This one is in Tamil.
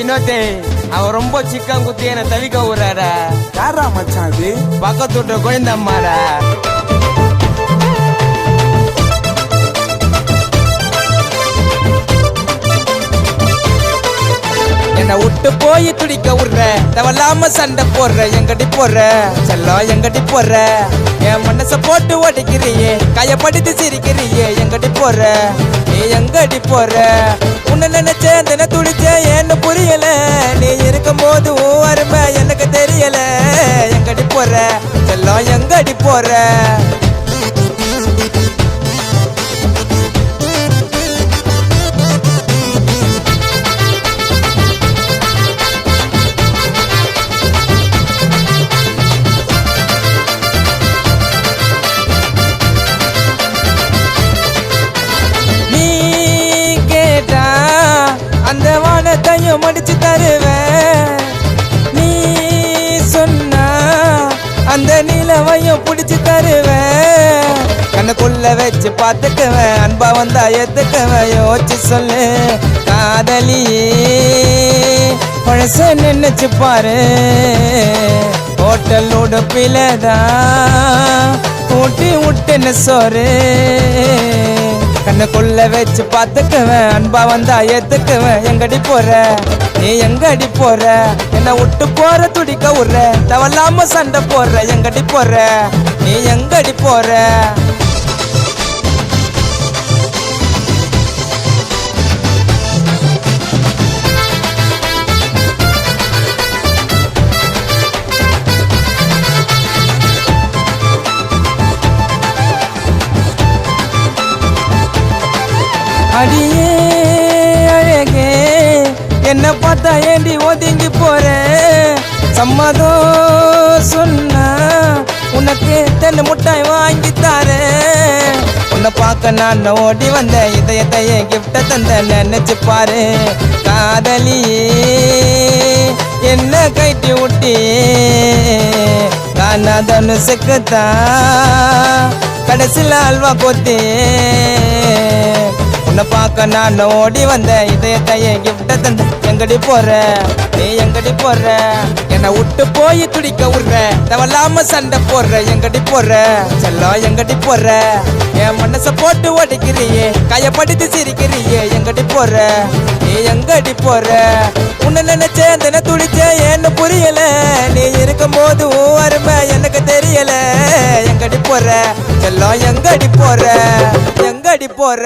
வினோதே அவன் ரொம்ப சிக்கன் குத்தி என்ன தவிக்க விடுறாடா. யாரா மச்சான் அது? பக்கத்து விட்டு குழந்தம்மாடா. என்ன விட்டு போய் துடிக்க விடுற, தவலாம சண்டை போடுற, எங்கடி போடுற செல்லம் எங்கடி போடுற, என் மனச போட்டு உடைக்கிறியே, கையப்படுத்தி சிரிக்கிறியே, எங்கடி போடுற நீ எங்கடி போற? உன்னை நினைச்சேன் தின துடிச்சேன் என்ன புரியல, நீ இருக்கும் போது உன் அருமை எனக்கு தெரியல, எங்கடி போற செல்லம் எங்கடி போற? அந்த வானத்தையும் மடிச்சு தருவேன், நீ சொன்னா அந்த நிலவையும் பிடிச்சு தருவேன், கண்ணுக்குள்ள வச்சு பார்த்துக்குவேன், அன்பா வந்தா ஏத்துக்குவேன், யோசிச்சு சொல்லு காதலியே பழச நினைச்சு பாரு, ஹோட்டல் உடுப்பிலதான் கூட்டி விட்டுன்னு சோறு, கண்ணுக்குள்ள வச்சு பார்த்துக்குவேன், அன்பா வந்தா ஏத்துக்குவேன், எங்கடி போற நீ எங்கடி போற? என்ன விட்டு போற துடிக்க விடுற, தவலாம சண்டை போடுற, எங்கடி போற நீ எங்கடி போற? அடியே அழகே என்ன பார்த்தா ஏண்டி ஒதுங்கி போற, சம்மதம் சொன்னா உனக்கு தென்னை முட்டாய் வாங்கி தாரேன், உன்னை பார்க்க நான் ஓடி வந்தேன், இதயத்தையே கிஃப்ட தந்த நினைச்சு பாரு காதலியே என்ன கைட்டி விட்டி காணாதனு செக்குத்தான் கடைசியில் அல்வா கொத்தி, உன்னை பார்க்க நான் ஓடி வந்தேன், இதயத்தையே கிஃப்ட தந்த எங்கடி போற நீ எங்கடி போற? என்னை விட்டு போய் துடிக்க விடுற, தவலாம சண்டை போடுற, எங்கடி போற செல்லம் எங்கடி போற? என் மனச போட்டு உடைக்கிறியே, கையப்படுத்தி சிரிக்கிறியே, எங்கடி போற நீ எங்கடி போற? உன்னை நினைச்சேன் தின துடிச்சேன் என்ன புரியல, நீ இருக்கும் போது உன் அருமை எனக்கு தெரியல, எங்கடி போற செல்லம் எங்கடி போற எங்கடி போற?